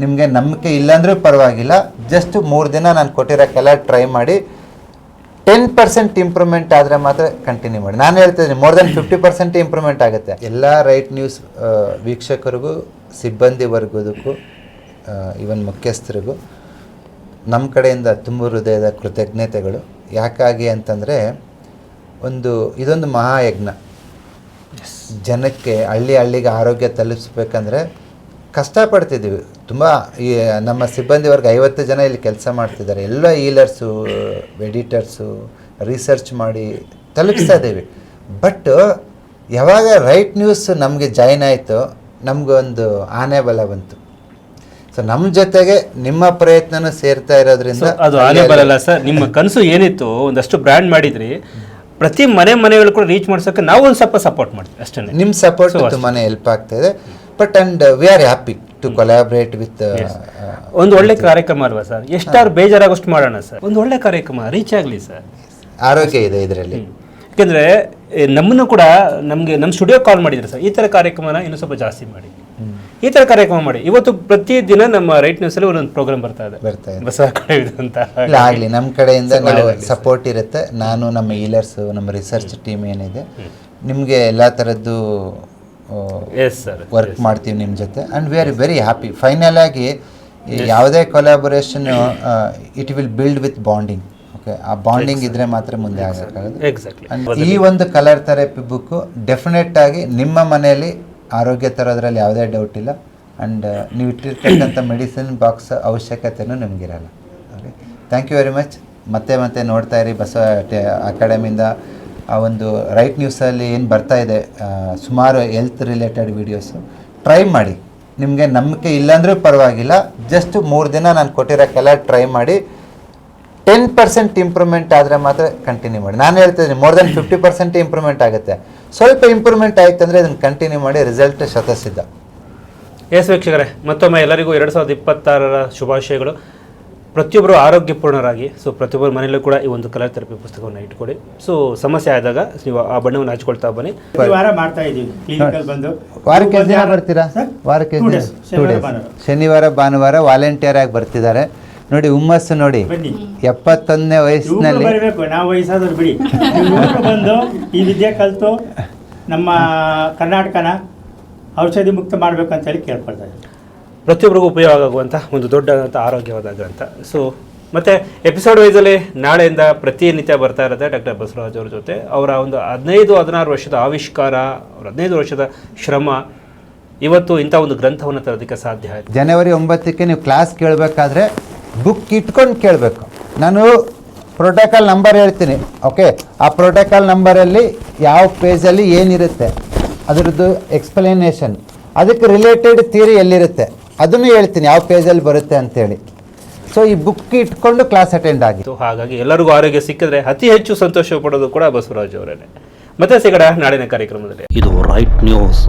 ನಿಮಗೆ ನಂಬಿಕೆ ಇಲ್ಲಾಂದ್ರೂ ಪರವಾಗಿಲ್ಲ, ಜಸ್ಟ್ 3 ದಿನ ನಾನು ಕೊಟ್ಟಿರೋಕ್ಕೆಲ್ಲ ಟ್ರೈ ಮಾಡಿ 10% ಇಂಪ್ರೂವ್ಮೆಂಟ್ ಆದರೆ ಮಾತ್ರ ಕಂಟಿನ್ಯೂ ಮಾಡಿ. ನಾನು ಹೇಳ್ತಿದ್ದೀನಿ ಮೋರ್ ದೆನ್ 50% ಇಂಪ್ರೂವ್ಮೆಂಟ್ ಆಗುತ್ತೆ. ಎಲ್ಲ ರೈಟ್ ನ್ಯೂಸ್ ವೀಕ್ಷಕರಿಗೂ, ಸಿಬ್ಬಂದಿ ವರ್ಗದಕ್ಕೂ, ಇವನ್ ಮುಖ್ಯಸ್ಥರಿಗೂ ನಮ್ಮ ಕಡೆಯಿಂದ ತುಂಬ ಹೃದಯದ ಕೃತಜ್ಞತೆಗಳು. ಯಾಕಾಗಿ ಅಂತಂದರೆ ಇದೊಂದು ಮಹಾಯಜ್ಞ. ಜನಕ್ಕೆ ಹಳ್ಳಿಗೆ ಆರೋಗ್ಯ ತಲುಪಿಸ್ಬೇಕಂದ್ರೆ ಕಷ್ಟಪಡ್ತಿದ್ದೀವಿ ತುಂಬ. ಈ ನಮ್ಮ ಸಿಬ್ಬಂದಿ ವರ್ಗ 50 ಜನ ಇಲ್ಲಿ ಕೆಲಸ ಮಾಡ್ತಿದ್ದಾರೆ. ಎಲ್ಲ ಹೀಲರ್ಸು, ಎಡಿಟರ್ಸು, ರಿಸರ್ಚ್ ಮಾಡಿ ತಲುಪಿಸ್ತಾ ಇದ್ದೀವಿ. ಬಟ್ ಯಾವಾಗ ರೈಟ್ ನ್ಯೂಸ್ ನಮಗೆ ಜಾಯ್ನ್ ಆಯಿತು, ನಮಗೊಂದು ಆನೆ ಬಲ ಬಂತು. ಸೊ ನಮ್ಮ ಜೊತೆಗೆ ನಿಮ್ಮ ಪ್ರಯತ್ನನೂ ಸೇರ್ತಾ ಇರೋದ್ರಿಂದ ಅದು ಆನೆ ಬರಲ್ಲ ಸರ್. ನಿಮ್ಮ ಕನಸು ಏನಿತ್ತು, ಒಂದಷ್ಟು ಬ್ರ್ಯಾಂಡ್ ಮಾಡಿದ್ರಿ, ಪ್ರತಿ ಮನೆಗಳು ಕೂಡ ರೀಚ್ ಮಾಡ್ಸೋಕೆ ನಾವು ಒಂದು ಸ್ವಲ್ಪ ಸಪೋರ್ಟ್ ಮಾಡ್ತೀವಿ ಅಷ್ಟೇ. ನಿಮ್ಮ ಸಪೋರ್ಟ್ ತುಂಬಾ ಹೆಲ್ಪ್ ಆಗ್ತಾಯಿದೆ. But and we are happy to collaborate with. ಒಂದು ಒಳ್ಳೆ ಕಾರ್ಯಕ್ರಮ ಅಲ್ವಾ ಸರ್? ಎಷ್ಟಾರು ಬೇಜಾರಾಗೋಷ್ಟು ಮಾಡೋಣ ಸರ್. ಒಂದು ಒಳ್ಳೆ ಕಾರ್ಯಕ್ರಮ ರೀಚ್ ಆಗಲಿ ಸರ್. ಆರೋಗ್ಯ ಇದೆ ಇದರಲ್ಲಿ. ಯಾಕೆಂದರೆ ನಮ್ಮನ್ನು ಕೂಡ ನಮ್ಮ ಸ್ಟುಡಿಯೋ ಕಾಲ್ ಮಾಡಿದ್ರು ಸರ್, ಈ ಥರ ಕಾರ್ಯಕ್ರಮನ ಇನ್ನೂ ಸ್ವಲ್ಪ ಜಾಸ್ತಿ ಮಾಡಿ, ಈ ಥರ ಕಾರ್ಯಕ್ರಮ ಮಾಡಿ. ಇವತ್ತು ಪ್ರತಿದಿನ ನಮ್ಮ ರೈಟ್ ನ್ಯೂಸಲ್ಲಿ ಒಂದೊಂದು ಪ್ರೋಗ್ರಾಮ್ ಬರ್ತಾ ಇದೆ ಬಸವ ಕಡೆ ಅಂತ. ಆಗಲಿ, ನಮ್ಮ ಕಡೆಯಿಂದ ನಾವು ಸಪೋರ್ಟ್ ಇರುತ್ತೆ. ನಾನು, ನಮ್ಮ ಹೀಲರ್ಸು, ನಮ್ಮ ರಿಸರ್ಚ್ ಟೀಮ್ ಏನಿದೆ, ನಿಮಗೆ ಎಲ್ಲ ಥರದ್ದು ವರ್ಕ್ ಮಾಡ್ತೀವಿ ನಿಮ್ಮ ಜೊತೆ. And we are very happy. Final ಆಗಿ ಯಾವುದೇ collaboration it will build with bonding. Okay, ಆ ಬಾಂಡಿಂಗ್ ಇದ್ರೆ ಮಾತ್ರ ಮುಂದೆ ಆಗಬೇಕಾಗುತ್ತೆ. ಈ ಒಂದು ಕಲರ್ ಥೆರಪಿ ಬುಕ್ಕು ಡೆಫಿನೆಟ್ ಆಗಿ ನಿಮ್ಮ ಮನೆಯಲ್ಲಿ ಆರೋಗ್ಯ ತರೋದ್ರಲ್ಲಿ ಯಾವುದೇ ಡೌಟ್ ಇಲ್ಲ. ಆ್ಯಂಡ್ ನೀವು ಇಟ್ಟಿರ್ತಕ್ಕಂಥ ಮೆಡಿಸಿನ್ ಬಾಕ್ಸ್ ಅವಶ್ಯಕತೆಯೂ ನಿಮಗಿರಲ್ಲ. Okay, thank you very much. ಮತ್ತೆ ನೋಡ್ತಾ ಇರಿ ಬಸವ ಅಕಾಡೆಮಿಯಿಂದ. ಆ ಒಂದು ರೈಟ್ ನ್ಯೂಸಲ್ಲಿ ಏನು ಬರ್ತಾ ಇದೆ, ಸುಮಾರು ಹೆಲ್ತ್ ರಿಲೇಟೆಡ್ ವೀಡಿಯೋಸು ಟ್ರೈ ಮಾಡಿ. ನಿಮಗೆ ನಂಬಿಕೆ ಇಲ್ಲಾಂದ್ರೂ ಪರವಾಗಿಲ್ಲ, ಜಸ್ಟ್ 3 ದಿನ ನಾನು ಕೊಟ್ಟಿರೋಕ್ಕೆಲ್ಲ ಟ್ರೈ ಮಾಡಿ 10% ಇಂಪ್ರೂವ್ಮೆಂಟ್ ಆದರೆ ಮಾತ್ರ ಕಂಟಿನ್ಯೂ ಮಾಡಿ. ನಾನು ಹೇಳ್ತಿದ್ದೀನಿ ಮೋರ್ ದೆನ್ 50% ಇಂಪ್ರೂವ್ಮೆಂಟ್ ಆಗುತ್ತೆ. ಸ್ವಲ್ಪ ಇಂಪ್ರೂವ್ಮೆಂಟ್ ಆಯ್ತು ಅಂದರೆ ಅದನ್ನು ಕಂಟಿನ್ಯೂ ಮಾಡಿ, ರಿಸಲ್ಟ್ ಶತಸಿದ್ಧ. ಎಸ್ ವೀಕ್ಷಕರೇ, ಮತ್ತೊಮ್ಮೆ ಎಲ್ಲರಿಗೂ 2026ರ ಶುಭಾಶಯಗಳು. ಪ್ರತಿಯೊಬ್ಬರು ಆರೋಗ್ಯಪೂರ್ಣರಾಗಿ, ಸೊ ಪ್ರತಿಯೊಬ್ಬರ ಮನೆಯಲ್ಲೂ ಕೂಡ ಈ ಒಂದು ಕಲರ್ ಥೆರಪಿ ಪುಸ್ತಕವನ್ನು ಇಟ್ಕೊಡಿ. ಸೊ ಸಮಸ್ಯೆ ಆದಾಗ ನೀವು ಆ ಬಣ್ಣವನ್ನು ಹಚ್ಕೊಳ್ತಾ ಬನ್ನಿ. ವಾರ ಮಾಡ್ತಾ ಇದ್ದೀವಿ ಕ್ಲಿನಿಕಲ್ ಬಂದು. ವಾರಕ್ಕೆ ಎಷ್ಟು ದಿನ ಬರ್ತೀರಾ? ವಾರಕ್ಕೆ 2 ಡೇಸ್. ಶನಿವಾರ ಭಾನುವಾರ ವಾಲಂಟಿಯರ್ ಆಗಿ ಬರ್ತಿದ್ದಾರೆ ನೋಡಿ. ಹುಮ್ಮಸ್ಸು ನೋಡಿ. 71ನೇ ವಯಸ್ಸಿನಲ್ಲಿ ಬರಬೇಕು. ನಾವು ವಯಸ್ಸಾದವ್ರು ಬಿಡಿ, ಬಂದು ಈ ವಿದ್ಯೆ ಕಲಿತು ನಮ್ಮ ಕರ್ನಾಟಕನ ಔಷಧಿ ಮುಕ್ತ ಮಾಡಬೇಕು ಅಂತ ಹೇಳಿ ಕೇಳ್ಕೊಳ್ತಾ ಇದ್ದೀವಿ. ಪ್ರತಿಯೊಬ್ಬರಿಗೂ ಉಪಯೋಗ ಆಗುವಂಥ ಒಂದು ದೊಡ್ಡದಂಥ ಆರೋಗ್ಯವಾದ ಗ್ರಂಥ. ಸೊ ಮತ್ತು ಎಪಿಸೋಡ್ ವೈಸಲ್ಲಿ ನಾಳೆಯಿಂದ ಪ್ರತಿನಿತ್ಯ ಬರ್ತಾ ಇರುತ್ತೆ ಡಾಕ್ಟರ್ ಬಸವರಾಜ್ ಅವ್ರ ಜೊತೆ. ಅವರ ಒಂದು 15-16 ವರ್ಷದ ಆವಿಷ್ಕಾರ, ಅವರ 15 ವರ್ಷದ ಶ್ರಮ ಇವತ್ತು ಇಂಥ ಒಂದು ಗ್ರಂಥವನ್ನು ತರೋದಕ್ಕೆ ಸಾಧ್ಯ ಆಯಿತು. ಜನವರಿ 9ಕ್ಕೆ ನೀವು ಕ್ಲಾಸ್ ಕೇಳಬೇಕಾದ್ರೆ ಬುಕ್ ಇಟ್ಕೊಂಡು ಕೇಳಬೇಕು. ನಾನು ಪ್ರೋಟೋಕಾಲ್ ನಂಬರ್ ಹೇಳ್ತೀನಿ. ಓಕೆ, ಆ ಪ್ರೋಟೋಕಾಲ್ ನಂಬರಲ್ಲಿ ಯಾವ ಪೇಜಲ್ಲಿ ಏನಿರುತ್ತೆ ಅದರದ್ದು ಎಕ್ಸ್ಪ್ಲನೇಷನ್, ಅದಕ್ಕೆ ರಿಲೇಟೆಡ್ ಥಿಯರಿ ಎಲ್ಲಿರುತ್ತೆ ಅದನ್ನು ಹೇಳ್ತೀನಿ, ಯಾವ ಪೇಜಲ್ಲಿ ಬರುತ್ತೆ ಅಂತೇಳಿ. ಸೊ ಈ ಬುಕ್ ಇಟ್ಕೊಂಡು ಕ್ಲಾಸ್ ಅಟೆಂಡ್ ಆಗಿತ್ತು. ಹಾಗಾಗಿ ಎಲ್ಲರಿಗೂ ಆರೋಗ್ಯ ಸಿಕ್ಕಿದ್ರೆ ಅತಿ ಹೆಚ್ಚು ಸಂತೋಷ ಪಡೋದು ಕೂಡ ಬಸವರಾಜ್ ಅವರೇ. ಮತ್ತೆ ಸಿಗೋಣ ನಾಳಿನ ಕಾರ್ಯಕ್ರಮದಲ್ಲಿ. ಇದು ರೈಟ್ ನ್ಯೂಸ್.